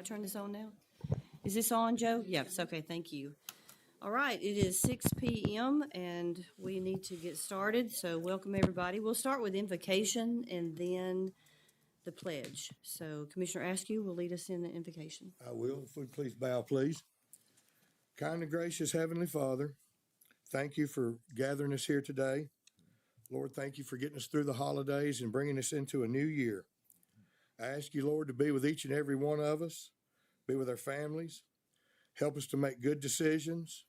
turn this on now? Is this on, Joe? Yes, okay, thank you. All right, it is 6 p.m. and we need to get started, so welcome everybody. We'll start with invocation and then the pledge. So Commissioner Askew will lead us in the invocation. I will. If we please bow, please. Kind and gracious Heavenly Father, thank you for gathering us here today. Lord, thank you for getting us through the holidays and bringing us into a new year. I ask you, Lord, to be with each and every one of us, be with our families, help us to make good decisions,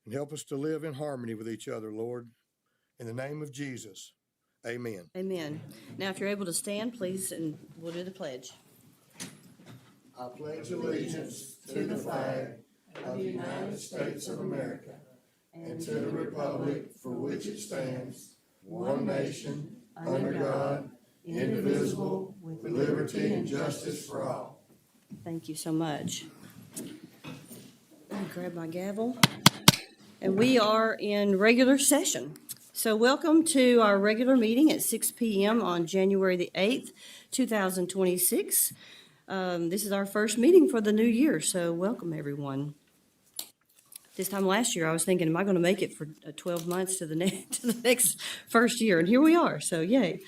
and help us to live in harmony with each other, Lord. In the name of Jesus, amen. Amen. Now, if you're able to stand, please, and we'll do the pledge. I pledge allegiance to the flag of the United States of America and to the republic for which it stands, one nation, under God, indivisible, with liberty and justice for all. Thank you so much. Let me grab my gavel. And we are in regular session. So welcome to our regular meeting at 6 p.m. on January the 8th, 2026. This is our first meeting for the new year, so welcome everyone. This time last year, I was thinking, am I going to make it for 12 months to the next first year? And here we are, so yay.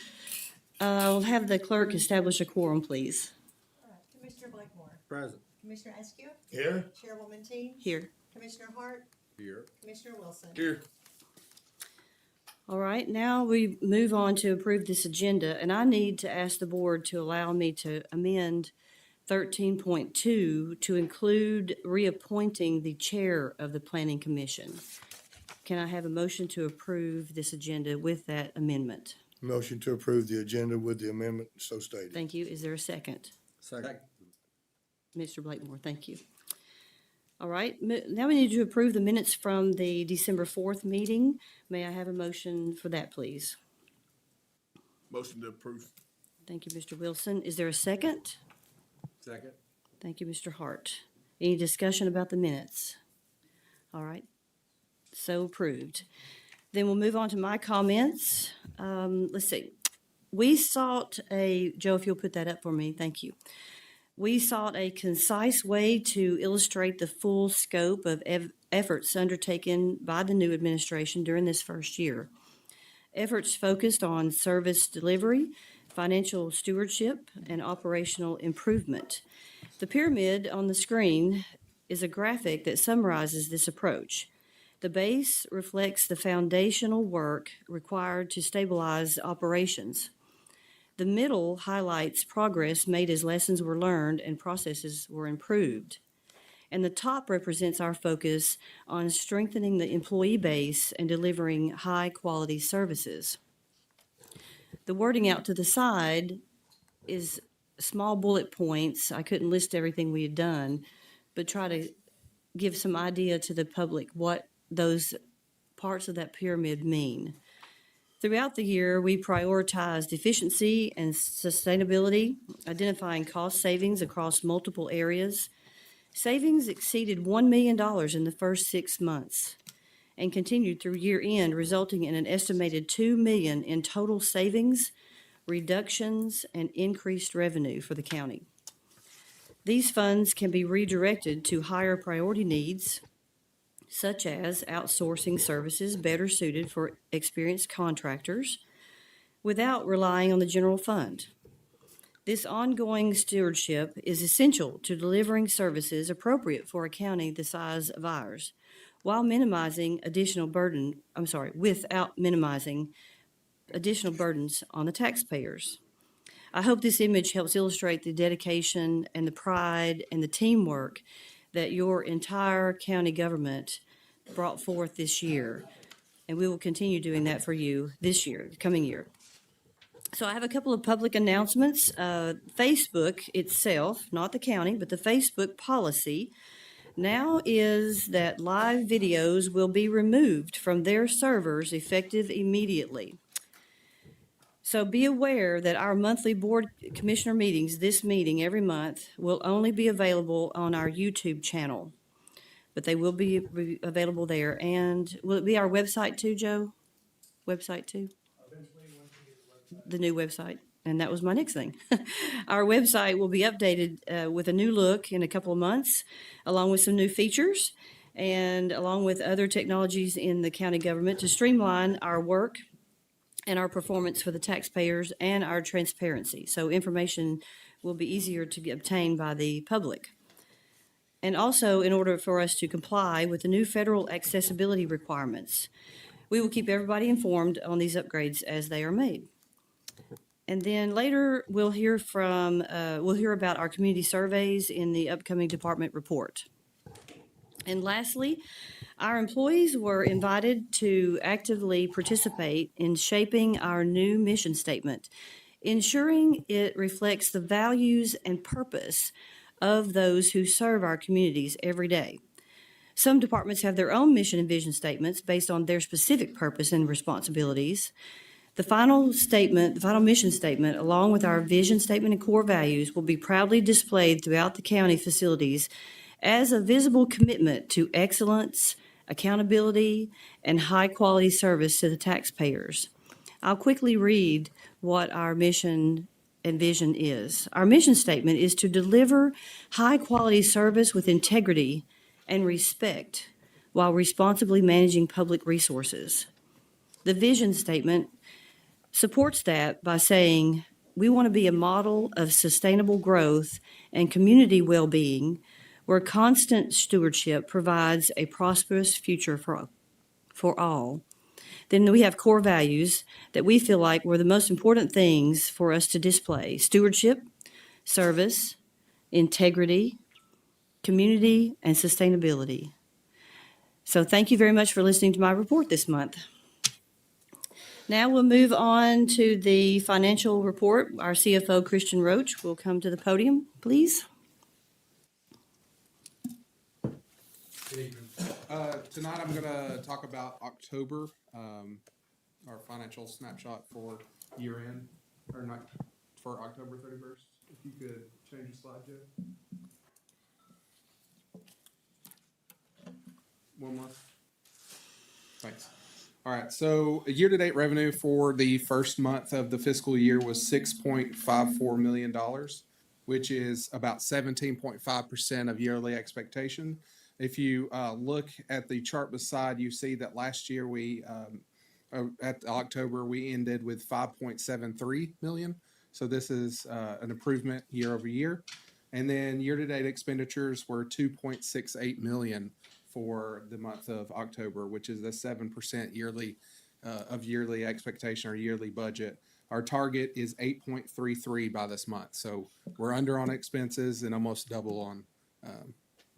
I'll have the clerk establish a quorum, please. All right, Commissioner Blakemore. Present. Commissioner Askew. Here. Chairwoman Team. Here. Commissioner Hart. Here. Commissioner Wilson. Here. All right, now we move on to approve this agenda, and I need to ask the board to allow me to amend 13.2 to include reappointing the chair of the Planning Commission. Can I have a motion to approve this agenda with that amendment? Motion to approve the agenda with the amendment so stated. Thank you. Is there a second? Second. Mr. Blakemore, thank you. All right, now we need to approve the minutes from the December 4th meeting. May I have a motion for that, please? Motion to approve. Thank you, Mr. Wilson. Is there a second? Second. Thank you, Mr. Hart. Any discussion about the minutes? All right, so approved. Then we'll move on to my comments. Let's see. We sought Joe, if you'll put that up for me, thank you. We sought a concise way to illustrate the full scope of efforts undertaken by the new administration during this first year. Efforts focused on service delivery, financial stewardship, and operational improvement. The pyramid on the screen is a graphic that summarizes this approach. The base reflects the foundational work required to stabilize operations. The middle highlights progress made as lessons were learned and processes were improved. And the top represents our focus on strengthening the employee base and delivering high-quality services. The wording out to the side is small bullet points. I couldn't list everything we had done, but try to give some idea to the public what those parts of that pyramid mean. Throughout the year, we prioritized efficiency and sustainability, identifying cost savings across multiple areas. Savings exceeded $1 million in the first 6 months and continued through year end, resulting in an estimated $2 million in total savings, reductions, and increased revenue for the county. These funds can be redirected to higher priority needs, such as outsourcing services better suited for experienced contractors without relying on the general fund. This ongoing stewardship is essential to delivering services appropriate for a county the size of ours, while minimizing without minimizing additional burdens on the taxpayers. I hope this image helps illustrate the dedication and the pride and the teamwork that your entire county government brought forth this year. And we will continue doing that for you this year, the coming year. So I have a couple of public announcements. Facebook itself, not the county, but the Facebook policy now is that live videos will be removed from their servers effective immediately. So be aware that our monthly board commissioner meetings, this meeting every month, will only be available on our YouTube channel. But they will be available there. And will it be our website too, Joe? Website too? The new website? And that was my next thing. Our website will be updated with a new look in a couple of months, along with some new features and along with other technologies in the county government to streamline our work and our performance for the taxpayers and our transparency. So information will be easier to get obtained by the public. And also, in order for us to comply with the new federal accessibility requirements, we will keep everybody informed on these upgrades as they are made. And then later, we'll hear about our community surveys in the upcoming department report. And lastly, our employees were invited to actively participate in shaping our new mission statement, ensuring it reflects the values and purpose of those who serve our communities every day. Some departments have their own mission and vision statements based on their specific purpose and responsibilities. The final mission statement, along with our vision statement and core values, will be proudly displayed throughout the county facilities as a visible commitment to excellence, accountability, and high-quality service to the taxpayers. I'll quickly read what our mission and vision is. Our mission statement is to deliver high-quality service with integrity and respect while responsibly managing public resources. The vision statement supports that by saying we want to be a model of sustainable growth and community well-being where constant stewardship provides a prosperous future for all. Then we have core values that we feel like were the most important things for us to display: stewardship, service, integrity, community, and sustainability. So thank you very much for listening to my report this month. Now we'll move on to the financial report. Our CFO, Christian Roach, will come to the podium, please. Good evening. Tonight I'm going to talk about October, our financial snapshot for year end, or not, for October 31st. If you could change the slide, Joe. One more. Thanks. All right, so year-to-date revenue for the first month of the fiscal year was $6.54 million, which is about 17.5% of yearly expectation. If you look at the chart beside, you see that last year at October, we ended with 5.73 million. So this is an improvement year over year. And then year-to-date expenditures were 2.68 million for the month of October, which is a 7% yearly expectation or yearly budget. Our target is 8.33 by this month. So we're under on expenses and almost double on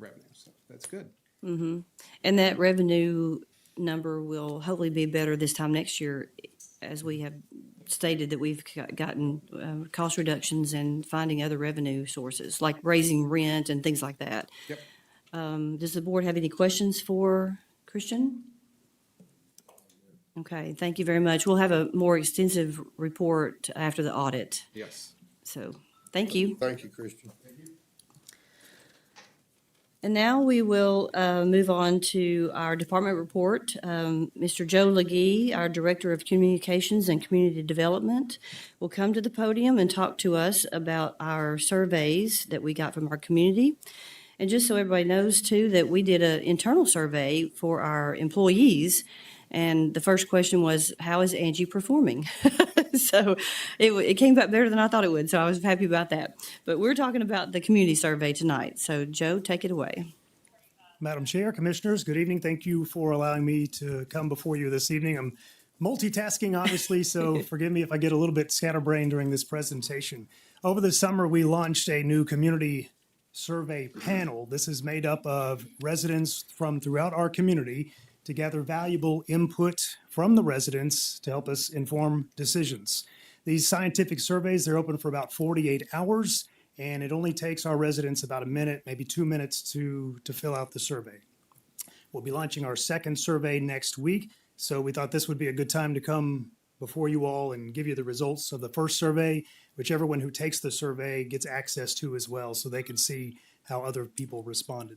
revenue. So that's good. Mm-hmm. And that revenue number will hopefully be better this time next year, as we have stated that we've gotten cost reductions and finding other revenue sources, like raising rent and things like that. Yep. Does the board have any questions for Christian? Okay, thank you very much. We'll have a more extensive report after the audit. Yes. So, thank you. Thank you, Christian. And now we will move on to our department report. Mr. Joe Legee, our Director of Communications and Community Development, will come to the podium and talk to us about our surveys that we got from our community. And just so everybody knows, too, that we did an internal survey for our employees. And the first question was, how is Angie performing? So it came back better than I thought it would. So I was happy about that. But we're talking about the community survey tonight. So Joe, take it away. Madam Chair, Commissioners, good evening. Thank you for allowing me to come before you this evening. I'm multitasking, obviously, so forgive me if I get a little bit scatterbrained during this presentation. Over the summer, we launched a new community survey panel. This is made up of residents from throughout our community to gather valuable input from the residents to help us inform decisions. These scientific surveys, they're open for about 48 hours, and it only takes our residents about a minute, maybe 2 minutes to fill out the survey. We'll be launching our second survey next week, so we thought this would be a good time to come before you all and give you the results of the first survey, which everyone who takes the survey gets access to as well, so they can see how other people responded.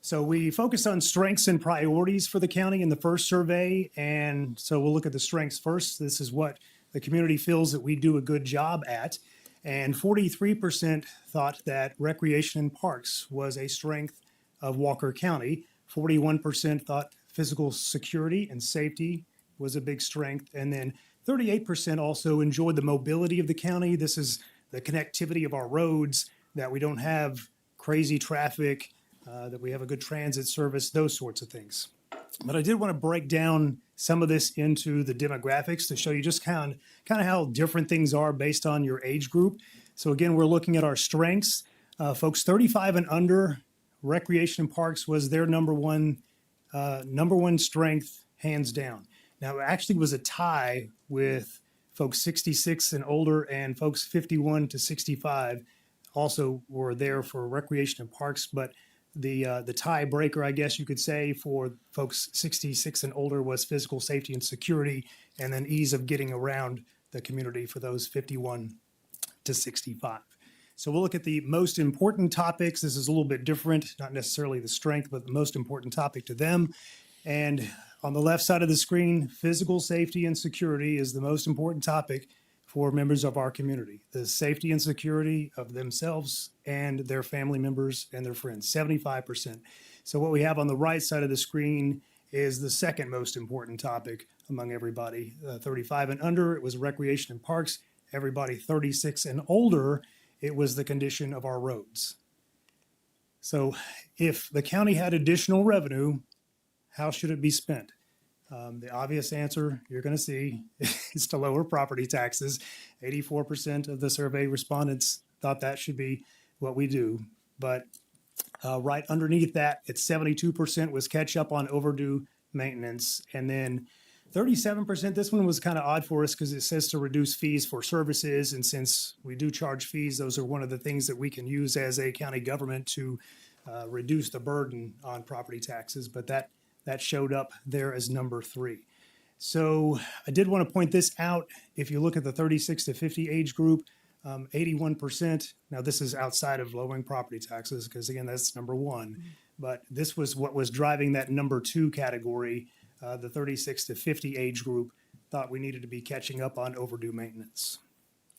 So we focused on strengths and priorities for the county in the first survey, and so we'll look at the strengths first. This is what the community feels that we do a good job at. And 43% thought that recreation and parks was a strength of Walker County. 41% thought physical security and safety was a big strength. And then 38% also enjoyed the mobility of the county. This is the connectivity of our roads, that we don't have crazy traffic, that we have a good transit service, those sorts of things. But I did want to break down some of this into the demographics to show you just kind of how different things are based on your age group. So again, we're looking at our strengths. Folks 35 and under, recreation and parks was their number one strength, hands down. Now, it actually was a tie with folks 66 and older, and folks 51 to 65 also were there for recreation and parks. But the tiebreaker, I guess you could say, for folks 66 and older was physical safety and security, and then ease of getting around the community for those 51 to 65. So we'll look at the most important topics. This is a little bit different, not necessarily the strength, but the most important topic to them. And on the left side of the screen, physical safety and security is the most important topic for members of our community. The safety and security of themselves and their family members and their friends, 75%. So what we have on the right side of the screen is the second most important topic among everybody. 35 and under, it was recreation and parks. Everybody 36 and older, it was the condition of our roads. So if the county had additional revenue, how should it be spent? The obvious answer you're going to see is to lower property taxes. 84% of the survey respondents thought that should be what we do. But right underneath that, it's 72% was catch up on overdue maintenance. And then 37%, this one was kind of odd for us because it says to reduce fees for services. And since we do charge fees, those are one of the things that we can use as a county government to reduce the burden on property taxes. But that showed up there as number 3. So I did want to point this out. If you look at the 36 to 50 age group, 81%. Now this is outside of lowering property taxes because again, that's number 1. But this was what was driving that number 2 category. The 36 to 50 age group thought we needed to be catching up on overdue maintenance.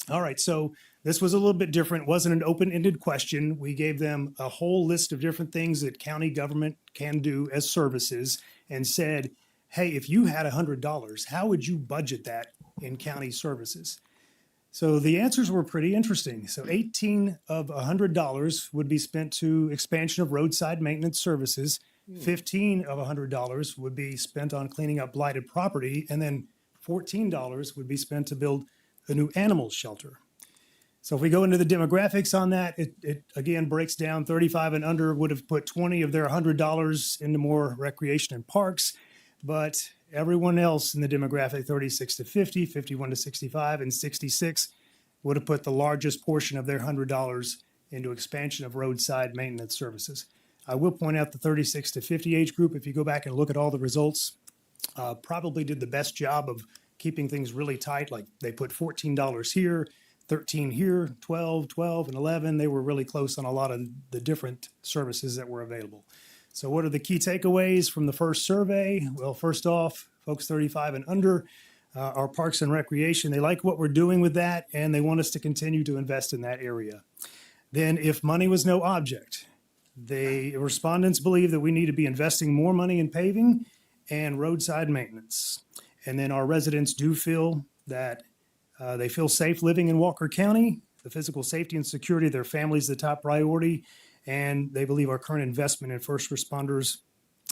All right, so this was a little bit different. It wasn't an open-ended question. We gave them a whole list of different things that county government can do as services and said, hey, if you had $100, how would you budget that in county services? So the answers were pretty interesting. So 18 of $100 would be spent to expansion of roadside maintenance services. 15 of $100 would be spent on cleaning up blighted property, and then $14 would be spent to build a new animal shelter. So if we go into the demographics on that, it again breaks down. 35 and under would have put 20 of their $100 into more recreation and parks, but everyone else in the demographic, 36 to 50, 51 to 65, and 66, would have put the largest portion of their $100 into expansion of roadside maintenance services. I will point out the 36 to 50 age group, if you go back and look at all the results, probably did the best job of keeping things really tight. Like they put $14 here, 13 here, 12, and 11. They were really close on a lot of the different services that were available. So what are the key takeaways from the first survey? Well, first off, folks 35 and under, our parks and recreation, they like what we're doing with that, and they want us to continue to invest in that area. Then if money was no object, the respondents believe that we need to be investing more money in paving and roadside maintenance. And then our residents do feel that they feel safe living in Walker County. The physical safety and security of their family is the top priority. And they believe our current investment in first responders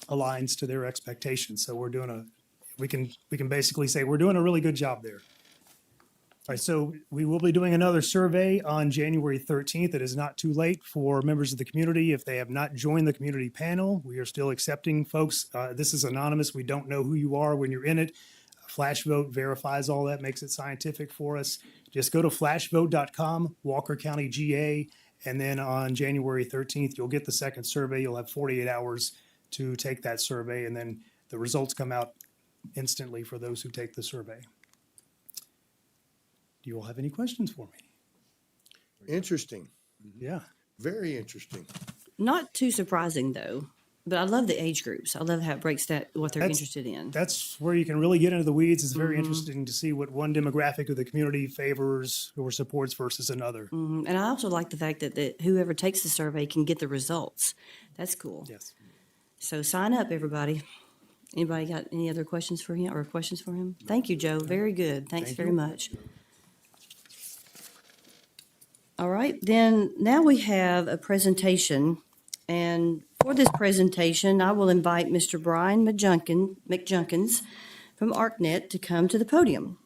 aligns to their expectations. So we can basically say we're doing a really good job there. All right, so we will be doing another survey on January 13th. It is not too late for members of the community. If they have not joined the community panel, we are still accepting folks. This is anonymous. We don't know who you are when you're in it. Flash vote verifies all that, makes it scientific for us. Just go to flashvote.com, Walker County GA, and then on January 13th, you'll get the second survey. You'll have 48 hours to take that survey, and then the results come out instantly for those who take the survey. Do you all have any questions for me? Interesting. Yeah. Very interesting. Not too surprising, though. But I love the age groups. I love how it breaks that, what they're That's- interested in. That's where you can really get into the weeds. It's very interesting to see what one demographic of the community favors or supports versus another. And I also like the fact that whoever takes the survey can get the results. That's cool. Yes. So sign up, everybody. Anybody got any other questions for him or questions for him? Thank you, Joe. Very good. Thanks Thank very you. much. All right, then now we have a presentation. And for this presentation, I will invite Mr. Brian McJunkins from ArcNet to come to the podium.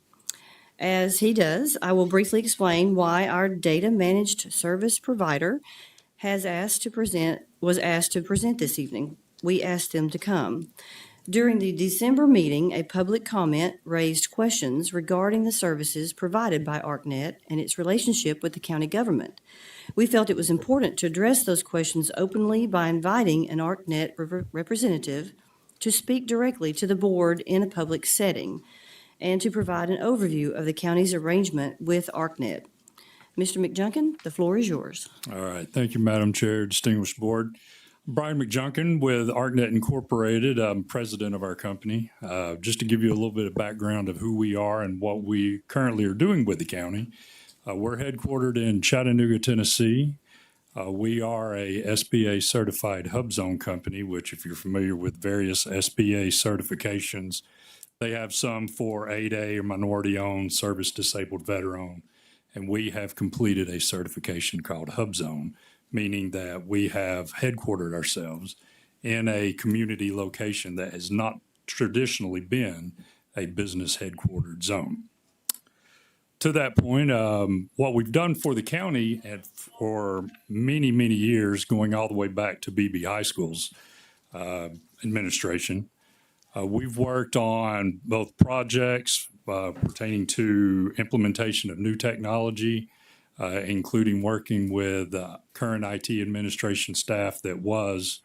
As he does, I will briefly explain why our data managed service provider was asked to present this evening. We asked them to come. During the December meeting, a public comment raised questions regarding the services provided by ArcNet and its relationship with the county government. We felt it was important to address those questions openly by inviting an ArcNet representative to speak directly to the board in a public setting and to provide an overview of the county's arrangement with ArcNet. Mr. McJunkin, the floor is yours. All right. Thank you, Madam Chair, distinguished board. Brian McJunkin with ArcNet Incorporated. I'm president of our company. Just to give you a little bit of background of who we are and what we currently are doing with the county. We're headquartered in Chattanooga, Tennessee. We are a SBA certified hub zone company, which if you're familiar with various SBA certifications, they have some for 8A or minority owned, service disabled veteran. And we have completed a certification called hub zone, meaning that we have headquartered ourselves in a community location that has not traditionally been a business headquartered zone. To that point, what we've done for the county and for many, many years, going all the way back to BB High School's administration, we've worked on both projects pertaining to implementation of new technology, including working with current IT administration staff that was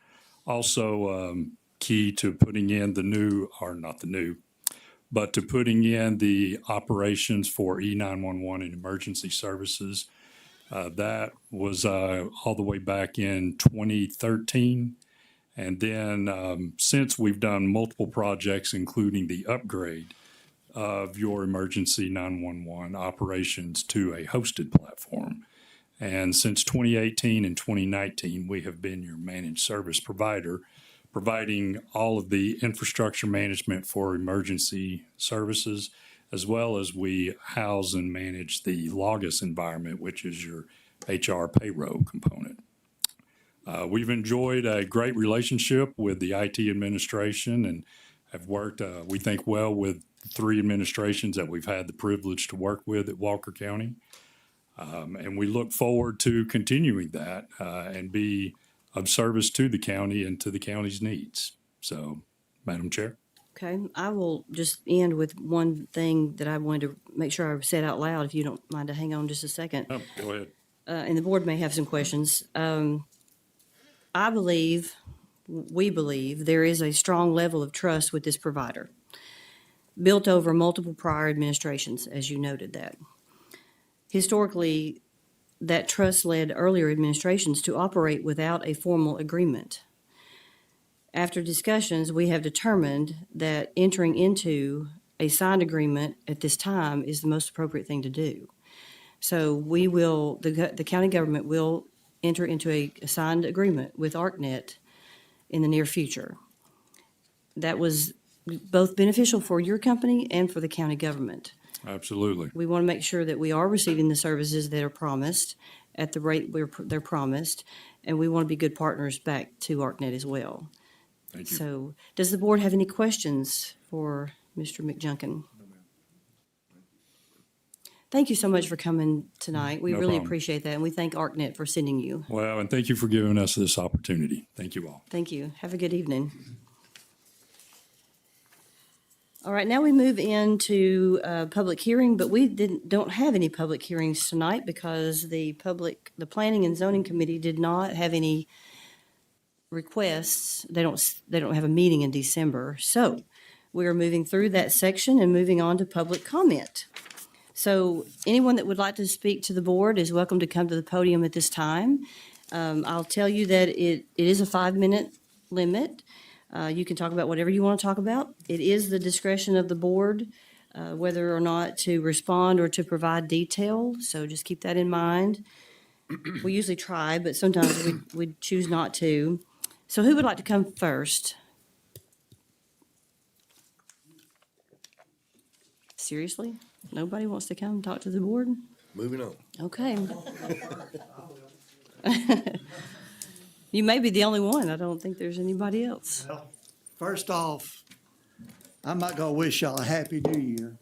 also key to putting in to putting in the operations for E911 and emergency services. That was all the way back in 2013. And then since we've done multiple projects, including the upgrade of your emergency 911 operations to a hosted platform. And since 2018 and 2019, we have been your managed service provider, providing all of the infrastructure management for emergency services, as well as we house and manage the Logos environment, which is your HR payroll component. We've enjoyed a great relationship with the IT administration and have worked, we think, well with the three administrations that we've had the privilege to work with at Walker County. And we look forward to continuing that and be of service to the county and to the county's needs. So, Madam Chair. Okay, I will just end with one thing that I wanted to make sure I said out loud, if you don't mind to hang on just a second. Oh, go ahead. And the board may have some questions. We believe there is a strong level of trust with this provider, built over multiple prior administrations, as you noted that. Historically, that trust led earlier administrations to operate without a formal agreement. After discussions, we have determined that entering into a signed agreement at this time is the most appropriate thing to do. So we will, the county government will enter into a signed agreement with ArcNet in the near future. That was both beneficial for your company and for the county government. Absolutely. We want to make sure that we are receiving the services that are promised at the rate they're promised, and we want to be good partners back to ArcNet as well. Thank you. So, does the board have any questions for Mr. McJunkin? Thank you so much for coming tonight. We No really problem. appreciate that, and we thank ArcNet for sending you. Well, and thank you for giving us this opportunity. Thank you all. Thank you. Have a good evening. All right, now we move into public hearing, but we don't have any public hearings tonight because the Planning and Zoning Committee did not have any requests. They don't have a meeting in December. So we are moving through that section and moving on to public comment. So anyone that would like to speak to the board is welcome to come to the podium at this time. I'll tell you that it is a 5-minute limit. You can talk about whatever you want to talk about. It is the discretion of the board whether or not to respond or to provide detail, so just keep that in mind. We usually try, but sometimes we choose not to. So who would like to come first? Seriously? Nobody wants to come talk to the board? Moving on. Okay. You may be the only one. I don't think there's anybody else. Well, first off, I'm not gonna wish y'all a happy new year.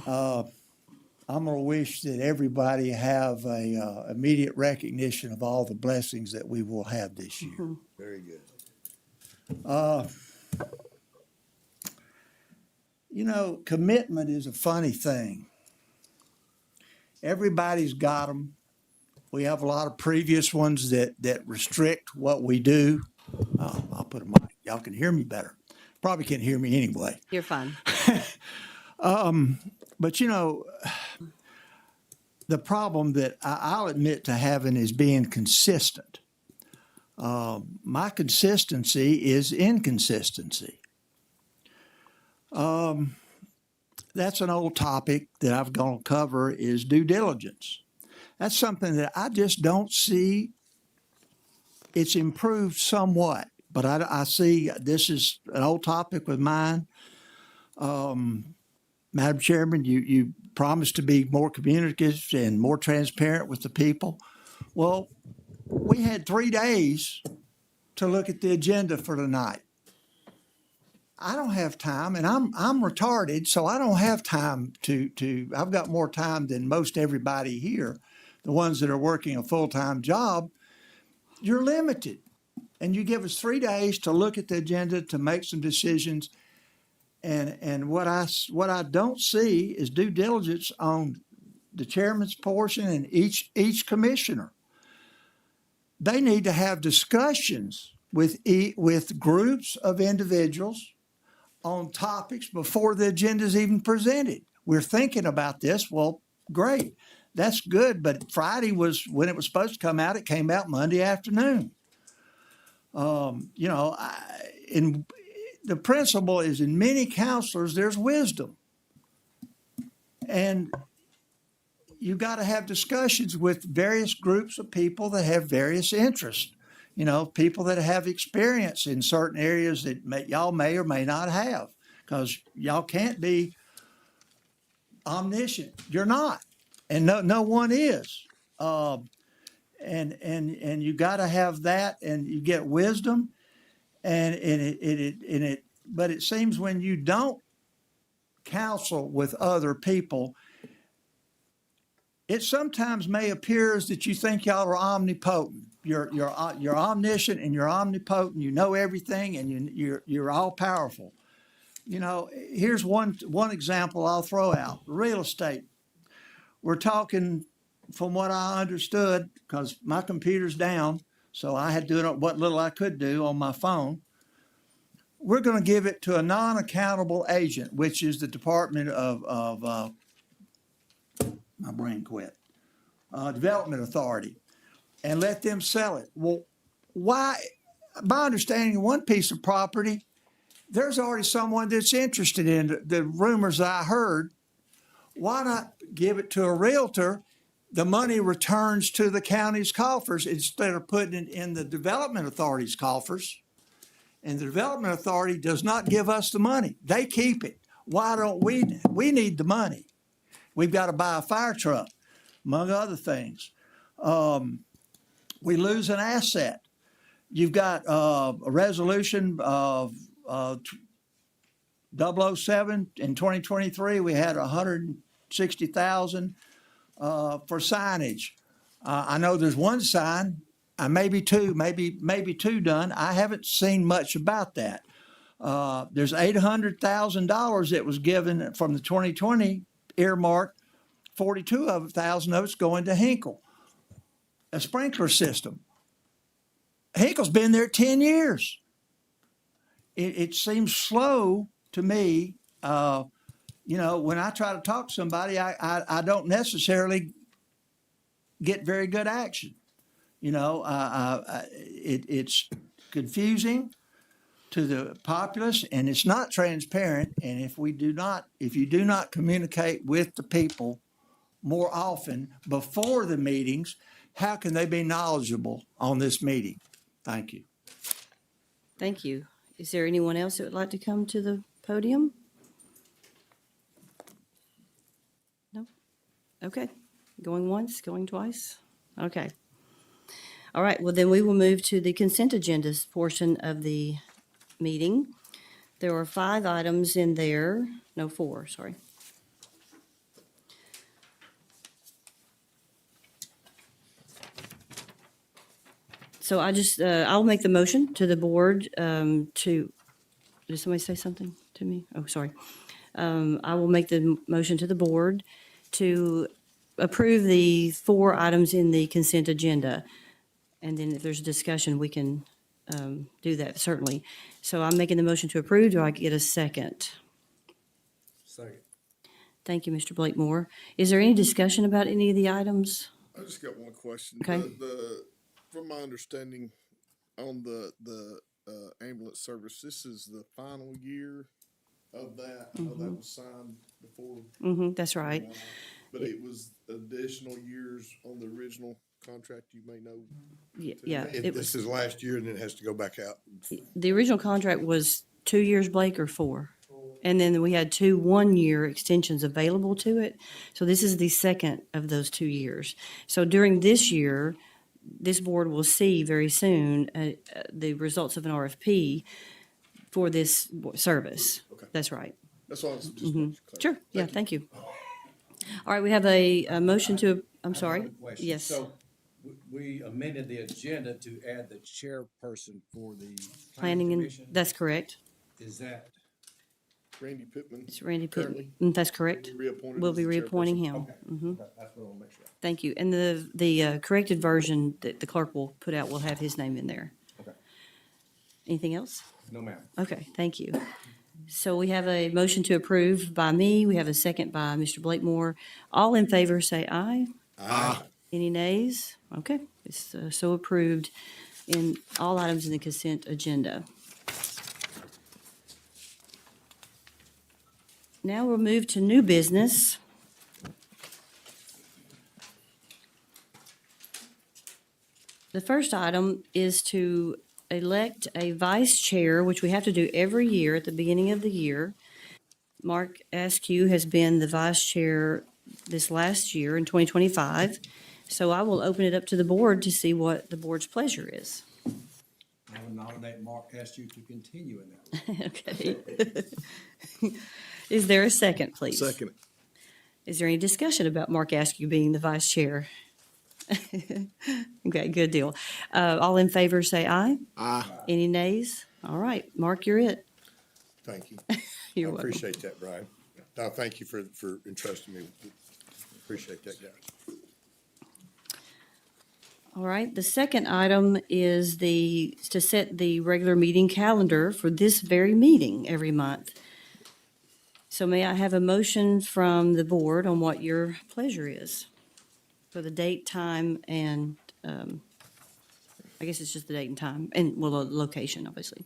I'm gonna wish that everybody have a immediate recognition of all the blessings that we will have this year. Very good. You know, commitment is a funny thing. Everybody's got them. We have a lot of previous ones that restrict what we do. I'll put a mic. Y'all can hear me better. Probably can't hear me anyway. You're fine. But you know, the problem that I'll admit to having is being consistent. My consistency is inconsistency. That's an old topic that I've going to cover is due diligence. That's something that I just don't see. It's improved somewhat, but I see this is an old topic with mine. Madam Chairman, you promised to be more communicative and more transparent with the people. Well, we had 3 days to look at the agenda for tonight. I don't have time, and I'm retarded, so I don't have time to. I've got more time than most everybody here, the ones that are working a full-time job. You're limited, and you give us 3 days to look at the agenda to make some decisions. And what I don't see is due diligence on the chairman's portion and each commissioner. They need to have discussions with groups of individuals on topics before the agenda is even presented. We're thinking about this. Well, great. That's good. But Friday was when it was supposed to come out. It came out Monday afternoon. You know, the principle is in many counselors, there's wisdom. And you got to have discussions with various groups of people that have various interests. You know, people that have experience in certain areas that y'all may or may not have, because y'all can't be omniscient. You're not, and no one is. And you got to have that, and you get wisdom, and it. But it seems when you don't counsel with other people, it sometimes may appear as that you think y'all are omnipotent. You're omniscient and you're omnipotent. You know everything, and you're all powerful. You know, here's one example I'll throw out: real estate. We're talking, from what I understood, because my computer's down, so I had to do what little I could do on my phone. We're going to give it to a non-accountable agent, which is the Department of my brain quit. Development Authority, and let them sell it. Well, why? My understanding, one piece of property, there's already someone that's interested in it. The rumors I heard. Why not give it to a realtor? The money returns to the county's coffers instead of putting it in the Development Authority's coffers. And the Development Authority does not give us the money. They keep it. Why don't we? We need the money. We've got to buy a fire truck, among other things. We lose an asset. You've got a resolution of 007 in 2023. We had $160,000 for signage. I know there's one sign, maybe two done. I haven't seen much about that. There's $800,000 that was given from the 2020 earmark. 42,000 of it's going to Hinkle. A sprinkler system. Hinkle's been there 10 years. It seems slow to me. You know, when I try to talk to somebody, I don't necessarily get very good action. You know, it's confusing to the populace, and it's not transparent. And if you do not communicate with the people more often before the meetings, how can they be knowledgeable on this meeting? Thank you. Thank you. Is there anyone else that would like to come to the podium? No? Okay. Going once, going twice? Okay. All right, well, then we will move to the consent agenda portion of the meeting. There are 5 items in there, no, 4, sorry. So I'll make the motion to the board did somebody say something to me? Oh, sorry. I will make the motion to the board to approve the 4 items in the consent agenda. And then if there's a discussion, we can do that, certainly. So I'm making the motion to approve. Do I get a second? Second. Thank you, Mr. Blakemore. Is there any discussion about any of the items? I just got one question. Okay. From my understanding on the ambulance service, this is the final year of that. I know that was signed before, That's right. but it was additional years on the original contract. You may know. Yeah, it This was, is last year and it has to go back out. the original contract was 2 years, Blake, or 4? And then we had 2 one-year extensions available to it. So this is the second of those 2 years. So during this year, this board will see very soon the results of an RFP for this service. Okay. That's right. That's all. I was just Sure, yeah, thank you. All right, we have a motion to, I'm sorry. Yes. So we amended the agenda to add the chairperson for the Planning and, commission. that's correct. Is that, Randy Pittman. It's Randy Currently. Pittman. That's correct. Reappointed. We'll as be the reappointing chairperson. him. okay, Mhm. that's what I want to make sure. Thank you. And the corrected version that the clerk will put out will have his name in there. Okay. Anything else? No, ma'am. Okay, thank you. So we have a motion to approve by me. We have a second by Mr. Blakemore. All in favor, say aye. Aye. Any nays? Okay, it's so approved in all items in the consent agenda. Now we'll move to new business. The first item is to elect a vice chair, which we have to do every year at the beginning of the year. Mark Askew has been the vice chair this last year in 2025. So I will open it up to the board to see what the board's pleasure is. I would nominate Mark Askew to continue in that. Okay. Is there a second, please? Second. Is there any discussion about Mark Askew being the vice chair? Okay, good deal. All in favor, say aye. Aye. Any nays? All right, Mark, you're it. Thank you. You're I welcome. appreciate that, Brian. No, thank you for entrusting me with it. Appreciate that, guys. All right, the second item is to set the regular meeting calendar for this very meeting every month. So may I have a motion from the board on what your pleasure is for the date, time, and, I guess it's just the date and time, and, well, the location, obviously.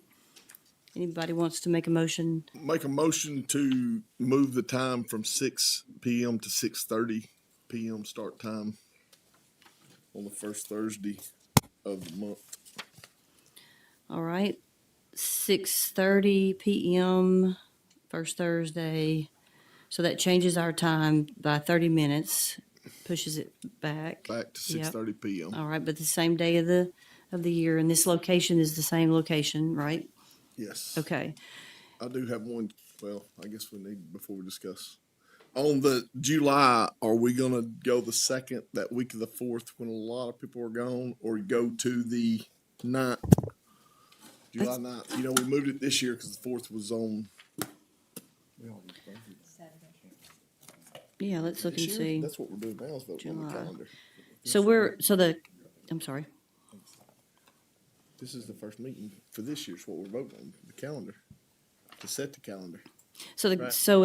Anybody wants to make a motion? Make a motion to move the time from 6 p.m. to 6:30 p.m. start time on the first Thursday of the month. All right, 6:30 PM, first Thursday. So that changes our time by 30 minutes, pushes it back. Back to Yep. 6:30 p.m. All right, but the same day of the year, and this location is the same location, right? Yes. Okay. I do have one. Well, I guess we need before we discuss. On the July, are we gonna go the second, that week of the 4th, when a lot of people are gone, or go to the 9th? July 9th. You know, we moved it this year because the 4th was on Yeah, let's look and this year. see. That's what we're doing now, is voting on the July. calendar. I'm sorry. This is the first meeting for this year, is what we're voting on, the calendar, to set the calendar. So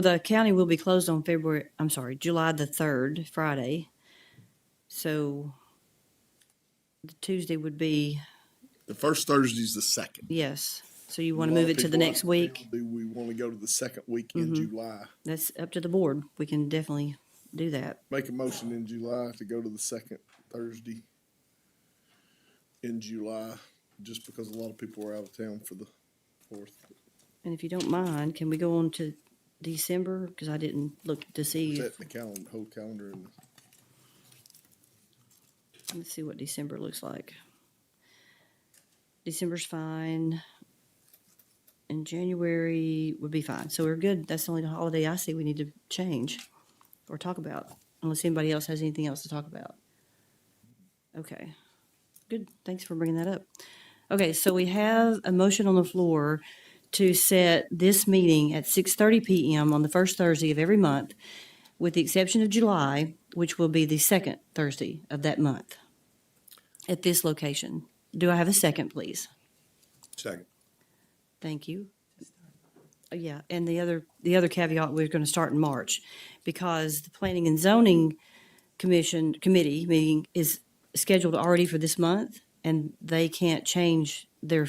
the county will be closed on July the 3rd, Friday. So the Tuesday would be The first Thursday's the second. Yes. So you want A to lot move of it to the people next out of week? town, do we want to go to the second week in July? That's up to the board. We can definitely do that. Make a motion in July to go to the second Thursday in July, just because a lot of people are out of town for the 4th. And if you don't mind, can we go on to December? Because I didn't look to see. Set the calendar, whole calendar, and Let's see what December looks like. December's fine. And January would be fine. So we're good. That's the only holiday I see we need to change or talk about, unless anybody else has anything else to talk about. Okay, good. Thanks for bringing that up. Okay, so we have a motion on the floor to set this meeting at 6:30 PM on the first Thursday of every month, with the exception of July, which will be the second Thursday of that month at this location. Do I have a second, please? Second. Thank you. Yeah, and the other caveat, we're going to start in March, because the Planning and Zoning Committee meeting is scheduled already for this month, and they can't change their,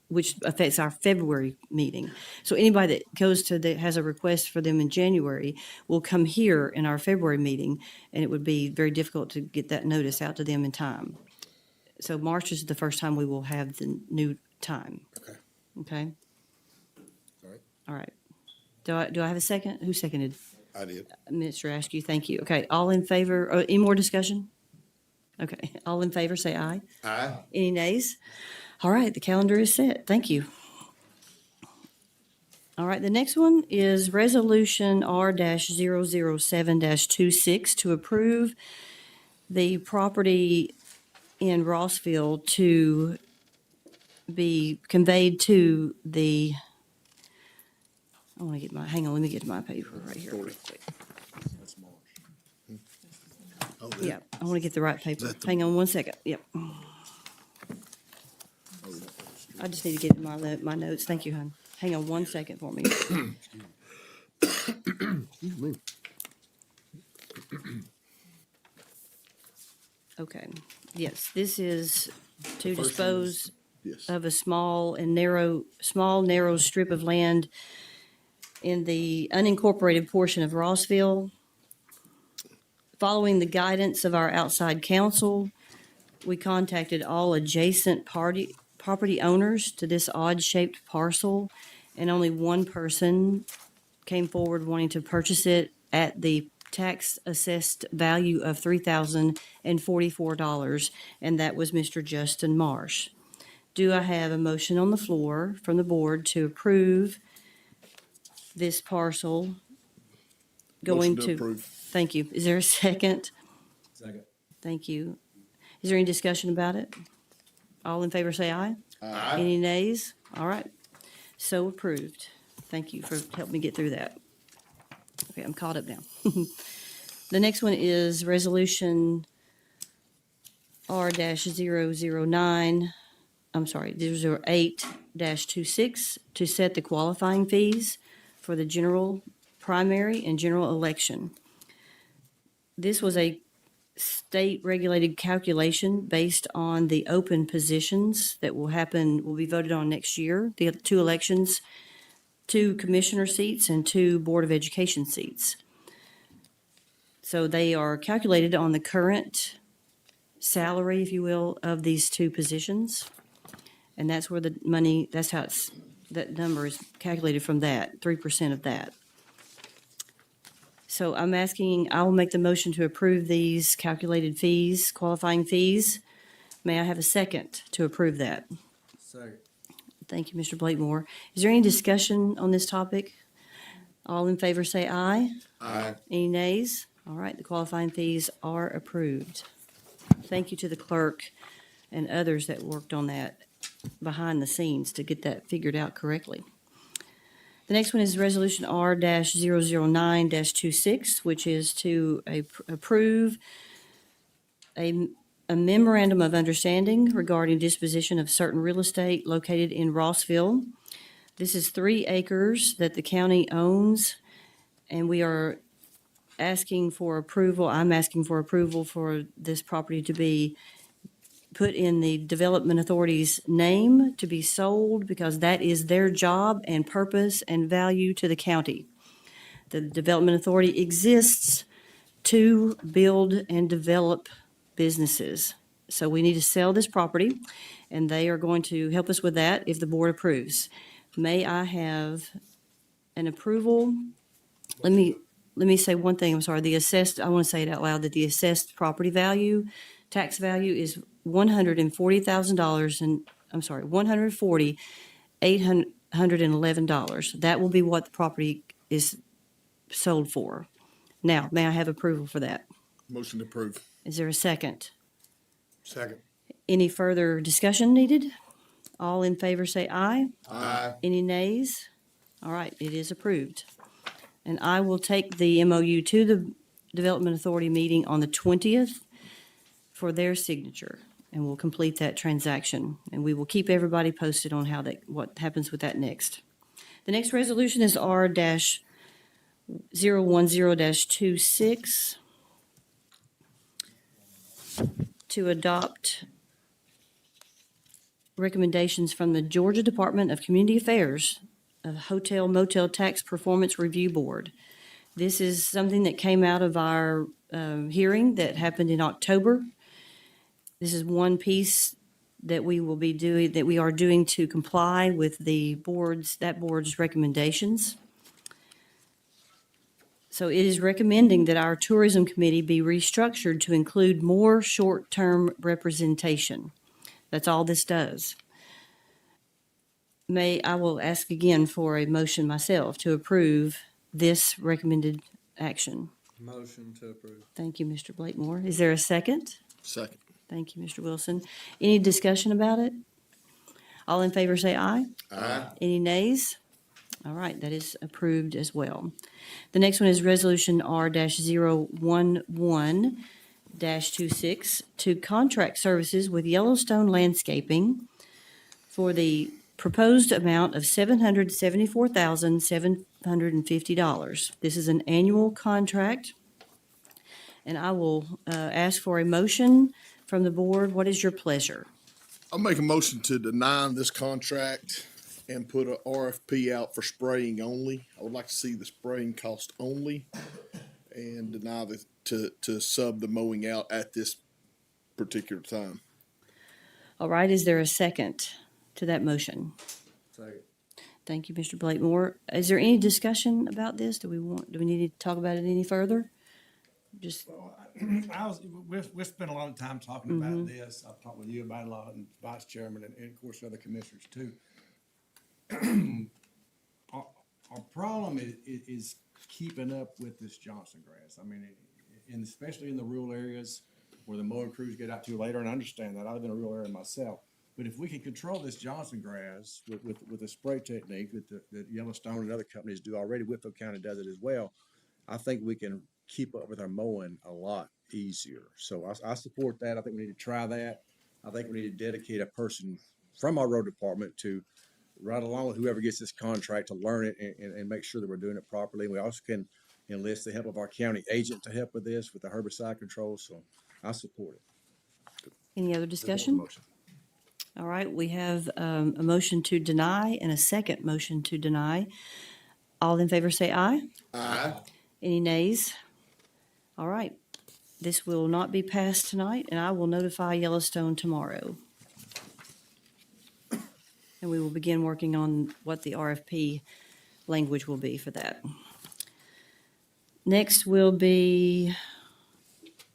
which affects our February meeting. So anybody that goes to, that has a request for them in January will come here in our February meeting, and it would be very difficult to get that notice out to them in time. So March is the first time we will have the new time. Okay. Okay? All right. All right. Do I have a second? Who seconded? I did. Mr. Askew, thank you. Okay, all in favor, any more discussion? Okay, all in favor, say aye. Aye. Any nays? All right, the calendar is set. Thank you. All right, the next one is Resolution R-007-26 to approve the property in Rossville to be conveyed to the, I want to get my, hang on, let me get to my paper right here real quick. oh, Yeah, I want to get the right paper. Hang on one second. Yep. I just need to get in my notes. Thank you, hon. Hang on one second for me. Excuse me. Okay. Yes, this is to First one dispose yes. of a small, narrow strip of land in the unincorporated portion of Rossville. Following the guidance of our outside counsel, we contacted all adjacent property owners to this odd-shaped parcel, and only one person came forward wanting to purchase it at the tax-assessed value of $3,044, and that was Mr. Justin Marsh. Do I have a motion on the floor from the board to approve this parcel going Motion to approve. Thank you. Is there a second? Second. Thank you. Is there any discussion about it? All in favor say aye. Aye. Any nays? All right. So approved. Thank you for helping me get through that. Okay, I'm caught up now. The next one is Resolution R-009, I'm sorry, 008-26, to set the qualifying fees for the general primary and general election. This was a state-regulated calculation based on the open positions that will be voted on next year, the two elections, 2 commissioner seats and 2 Board of Education seats. So they are calculated on the current salary, if you will, of these 2 positions. And that's where the money, that's how that number is calculated from that, 3% of that. So I will make the motion to approve these calculated fees, qualifying fees. May I have a second to approve that? Second. Thank you, Mr. Blakemore. Is there any discussion on this topic? All in favor say aye. Aye. Any nays? All right, the qualifying fees are approved. Thank you to the clerk and others that worked on that behind the scenes to get that figured out correctly. The next one is Resolution R-009-26, which is to approve a memorandum of understanding regarding disposition of certain real estate located in Rossville. This is 3 acres that the county owns, and we are asking for approval. I'm asking for approval for this property to be put in the Development Authority's name to be sold because that is their job and purpose and value to the county. The Development Authority exists to build and develop businesses. So we need to sell this property, and they are going to help us with that if the board approves. May I have an approval? Let me say one thing, I'm sorry, I want to say it out loud, that the assessed property value, tax value is $140,000 and, I'm sorry, $140,811. That will be what the property is sold for. Now, may I have approval for that? Motion to approve. Is there a second? Second. Any further discussion needed? All in favor say aye. Aye. Any nays? All right, it is approved. And I will take the MOU to the Development Authority meeting on the 20th for their signature, and we'll complete that transaction. And we will keep everybody posted on what happens with that next. The next resolution is R-010-26 to adopt recommendations from the Georgia Department of Community Affairs, Hotel Motel Tax Performance Review Board. This is something that came out of our hearing that happened in October. This is one piece that we are doing to comply with that board's recommendations. So it is recommending that our tourism committee be restructured to include more short-term representation. That's all this does. I will ask again for a motion myself to approve this recommended action. Motion to approve. Thank you, Mr. Blakemore. Is there a second? Second. Thank you, Mr. Wilson. Any discussion about it? All in favor say aye. Aye. Any nays? All right, that is approved as well. The next one is Resolution R-011-26 to contract services with Yellowstone Landscaping for the proposed amount of $774,750. This is an annual contract, and I will ask for a motion from the board. What is your pleasure? I'll make a motion to deny this contract and put a RFP out for spraying only. I would like to see the spraying cost only and deny to sub the mowing out at this particular time. All right, is there a second to that motion? Second. Thank you, Mr. Blakemore. Is there any discussion about this? Do we need to talk about it any further? Just, We've spent a lot of time talking about this. I've talked with you about it a lot, and Vice Chairman, and of course, other commissioners too. Our problem is keeping up with this Johnson grass. I mean, especially in the rural areas where the mowing crews get out too later, and I understand that. I live in a rural area myself. But if we can control this Johnson grass with the spray technique that Yellowstone and other companies do already, Whitfield County does it as well, I think we can keep up with our mowing a lot easier. So I support that. I think we need to try that. I think we need to dedicate a person from our road department to ride along with whoever gets this contract to learn it and make sure that we're doing it properly. We also can enlist the help of our county agent to help with this, with the herbicide control. So I support it. any other discussion? All right, we have a motion to deny and a second motion to deny. All in favor say aye. Aye. Any nays? All right, this will not be passed tonight, and I will notify Yellowstone tomorrow. And we will begin working on what the RFP language will be for that. Next will be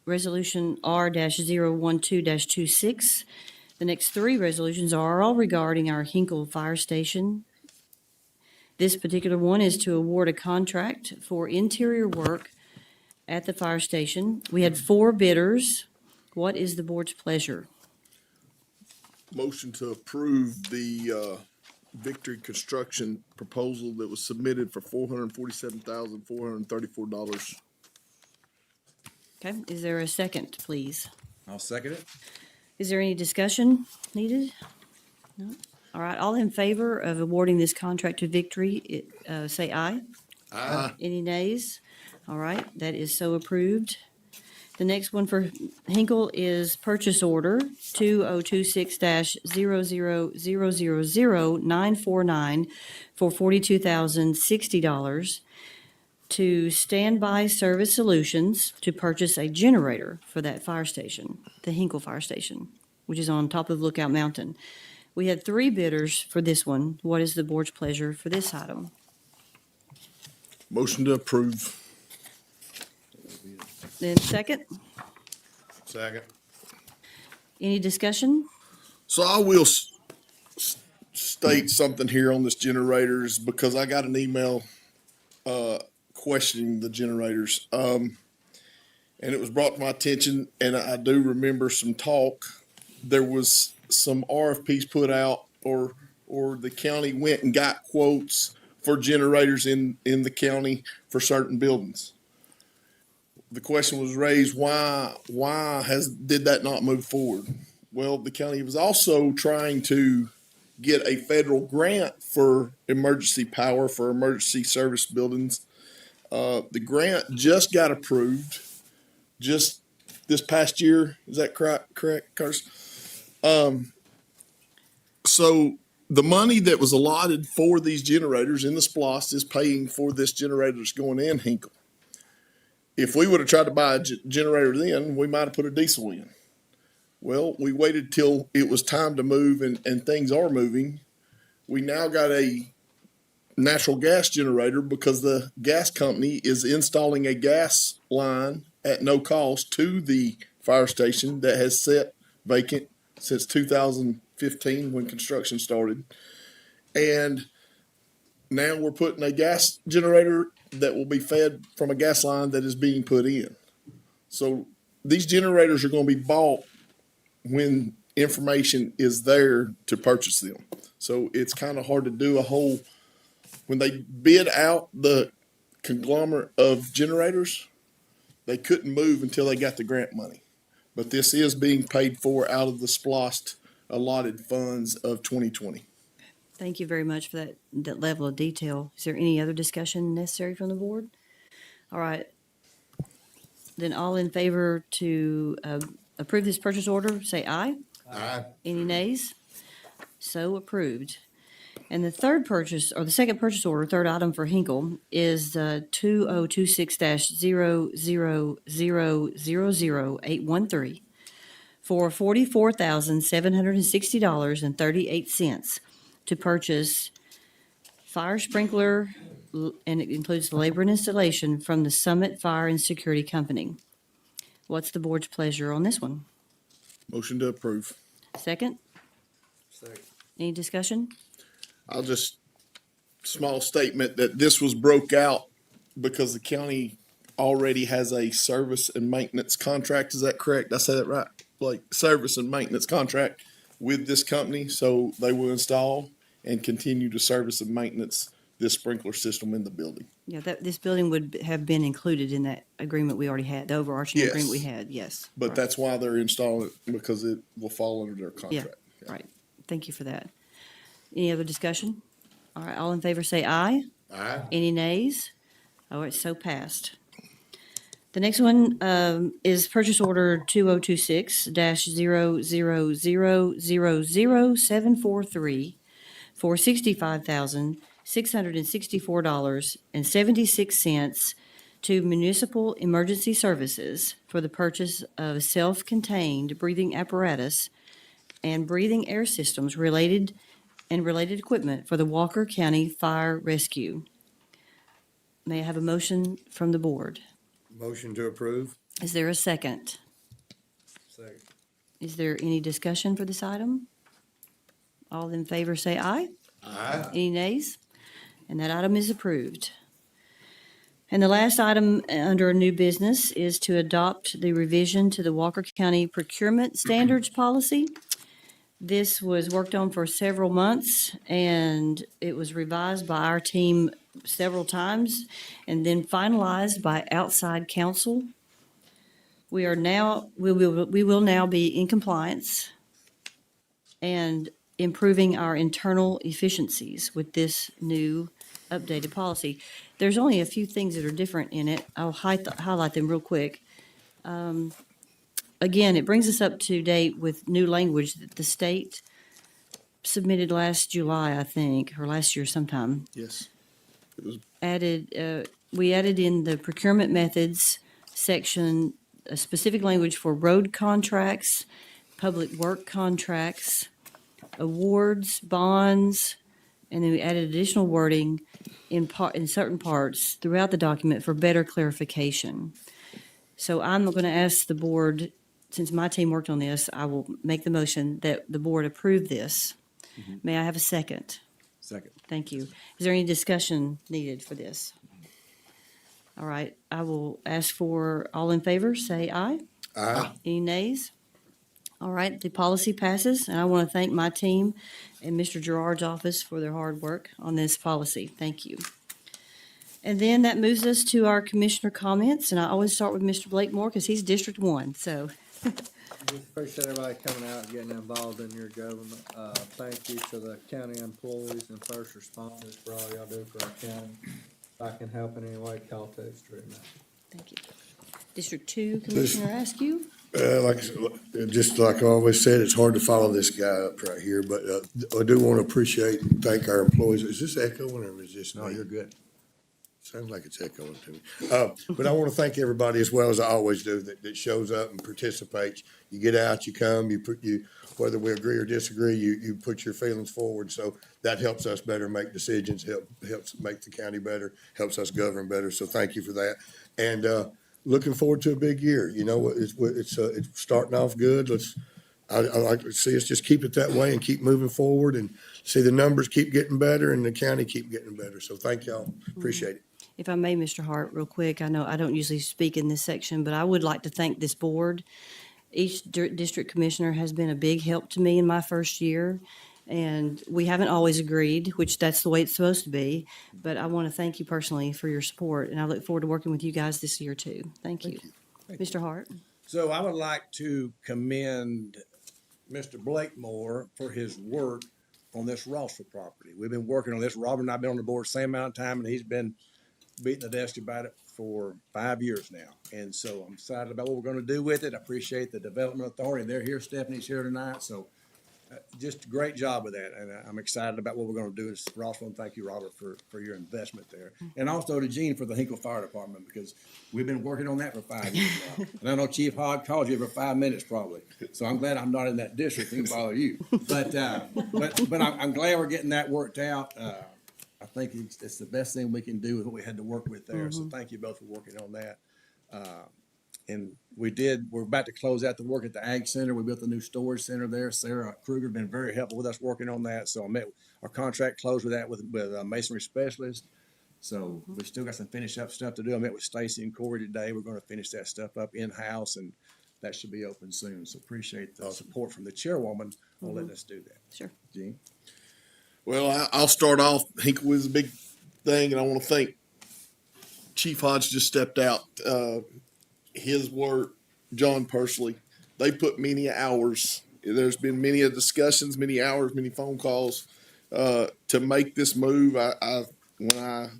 Resolution R-012-26. The next three resolutions are all regarding our Hinkle Fire Station. This particular one is to award a contract for interior work at the fire station. We had 4 bidders. What is the board's pleasure? Motion to approve the Victory Construction proposal that was submitted for $447,434. Okay, is there a second, please? I'll second it. Is there any discussion needed? No? All right, all in favor of awarding this contract to Victory, say aye. Aye. Any nays? All right, that is so approved. The next one for Hinkle is purchase order 2026-00000949 for $42,060 to Standby Service Solutions to purchase a generator for that fire station, the Hinkle Fire Station, which is on top of Lookout Mountain. We had 3 bidders for this one. What is the board's pleasure for this item? Motion to approve. Then second, Second. any discussion? So I will state something here on this generators because I got an email questioning the generators. And it was brought to my attention, and I do remember some talk. There was some RFPs put out, or the county went and got quotes for generators in the county for certain buildings. The question was raised, why did that not move forward? Well, the county was also trying to get a federal grant for emergency power for emergency service buildings. The grant just got approved just this past year. Is that correct, Curtis? So the money that was allotted for these generators in the SPLOST is paying for this generator that's going in Hinkle. If we would have tried to buy a generator then, we might have put a diesel in. Well, we waited till it was time to move, and things are moving. We now got a natural gas generator because the gas company is installing a gas line at no cost to the fire station that has sat vacant since 2015 when construction started. And now we're putting a gas generator that will be fed from a gas line that is being put in. So these generators are going to be bought when information is there to purchase them. So it's kind of hard to do when they bid out the conglomerate of generators, they couldn't move until they got the grant money. But this is being paid for out of the SPLOST allotted funds of 2020. Thank you very much for that level of detail. Is there any other discussion necessary from the board? All right. Then all in favor to approve this purchase order, say aye. Aye. Any nays? So approved. And the third purchase, or the second purchase order, third item for Hinkle is 2026-00000813 for $44,760.38 to purchase fire sprinkler, and it includes the labor and installation from the Summit Fire and Security Company. What's the board's pleasure on this one? Motion to approve. Second? Second. Any discussion? I'll just, small statement that this was broke out because the county already has a service and maintenance contract. Is that correct? I said that right? Like service and maintenance contract with this company. So they will install and continue to service and maintenance this sprinkler system in the building. Yeah, this building would have been included in that agreement we already had, the overarching Yes. agreement we had, yes. But Right. that's why they're installing it, because it will fall under their Yeah, contract. right. Thank you for that. Any other discussion? All right, all in favor say aye. Aye. Any nays? All right, so passed. The next one is purchase order 2026-00000743 for $65,664.76 to Municipal Emergency Services for the purchase of self-contained breathing apparatus and breathing air systems related equipment for the Walker County Fire Rescue. May I have a motion from the board? Motion to approve. Is there a second? Second. Is there any discussion for this item? All in favor say aye. Aye. Any nays? And that item is approved. And the last item under new business is to adopt the revision to the Walker County Procurement Standards Policy. This was worked on for several months, and it was revised by our team several times and then finalized by outside counsel. We will now be in compliance and improving our internal efficiencies with this new updated policy. There's only a few things that are different in it. I'll highlight them real quick. Again, it brings us up to date with new language that the state submitted last July, I think, or last year sometime. Yes. It was We added in the procurement methods section a specific language for road contracts, public work contracts, awards, bonds, and then we added additional wording in certain parts throughout the document for better clarification. So I'm going to ask the board, since my team worked on this, I will make the motion that the board approve this. May I have a second? Second. Thank you. Is there any discussion needed for this? All right, I will ask for all in favor, say aye. Aye. Any nays? All right, the policy passes, and I want to thank my team and Mr. Gerard's office for their hard work on this policy. Thank you. And then that moves us to our commissioner comments, and I always start with Mr. Blakemore because he's District 1, so. Just appreciate everybody coming out and getting involved in your government. Thank you to the county employees and first responders for all y'all do for our county. If I can help in any way, call text or email. Thank you. District 2, Commissioner Askew. Just like I always said, it's hard to follow this guy up right here, but I do want to appreciate and thank our employees. Is this echoing or is this? No, you're good. Sounds like it's echoing to me. But I want to thank everybody as well as I always do that shows up and participates. You get out, you come, whether we agree or disagree, you put your feelings forward. So that helps us better make decisions, helps make the county better, helps us govern better. So thank you for that. And looking forward to a big year. You know, it's starting off good. I like to see us just keep it that way and keep moving forward and see the numbers keep getting better and the county keep getting better. So thank y'all. Appreciate it. If I may, Mr. Hart, real quick, I know I don't usually speak in this section, but I would like to thank this board. Each district commissioner has been a big help to me in my first year, and we haven't always agreed, which that's the way it's supposed to be, but I want to thank you personally for your support, and I look forward to working with you guys this year, too. Thank you. Mr. Hart? So I would like to commend Mr. Blakemore for his work on this Rossville property. We've been working on this. Robert and I have been on the board the same amount of time, and he's been beating the desk about it for 5 years now. And so I'm excited about what we're going to do with it. I appreciate the Development Authority. They're here. Stephanie's here tonight. So just a great job with that. And I'm excited about what we're going to do as Rossville. And thank you, Robert, for your investment there. And also to Gene for the Hinkle Fire Department, because we've been working on that for 5 years now. And I know Chief Hogg called you for 5 minutes probably. So I'm glad I'm not in that district. He can bother you. But I'm glad we're getting that worked out. I think it's the best thing we can do with what we had to work with there. So thank you both for working on that. And we're about to close out the work at the Ag Center. We built a new storage center there. Sarah Kruger has been very helpful with us working on that. So our contract closed with that with a masonry specialist. So we still got some finish up stuff to do. I met with Stacy and Corey today. We're going to finish that stuff up in-house, and that should be open soon. So appreciate the support from the chairwoman on letting us do that. Sure. Gene? Well, I'll start off. Hinkle was a big thing, and I want to thank Chief Hodge just stepped out. His work, John personally, they put many hours. There's been many discussions, many hours, many phone calls to make this move. When I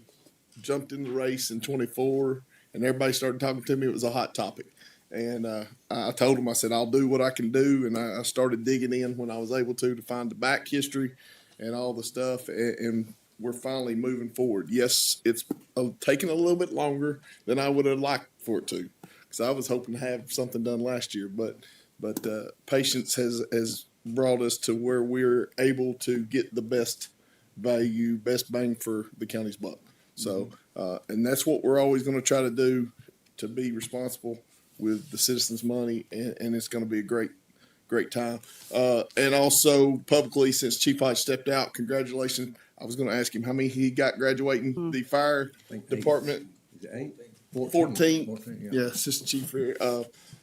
jumped in the race in 24 and everybody started talking to me, it was a hot topic. And I told them, I said, I'll do what I can do. And I started digging in when I was able to find the back history and all the stuff, and we're finally moving forward. Yes, it's taking a little bit longer than I would have liked for it to, because I was hoping to have something done last year, but patience has brought us to where we're able to get the best value, best bang for the county's buck. So, and that's what we're always going to try to do, to be responsible with the citizens' money, and it's going to be a great time. And also publicly, since Chief Hodge stepped out, congratulations. I was going to ask him how many he got graduating the fire department. 14. Yeah, Assistant Chief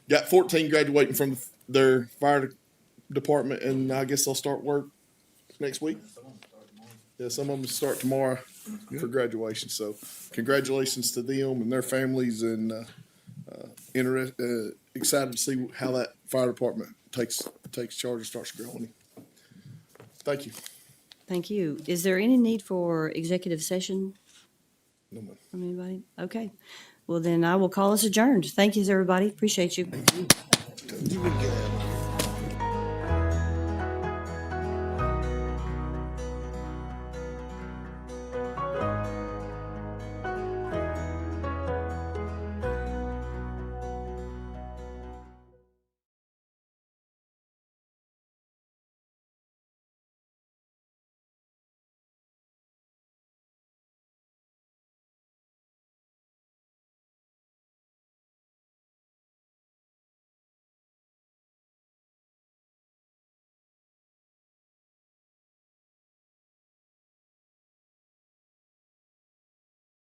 got 14 graduating from their fire department, and I guess they'll start work next week. Yeah, some of them start tomorrow for graduation. So congratulations to them and their families, and excited to see how that fire department takes charge and starts growing. Thank you. Thank you. Is there any need for executive session No, ma'am. from anybody? Okay. Well, then I will call us adjourned. Thank you, everybody. Appreciate you. You would get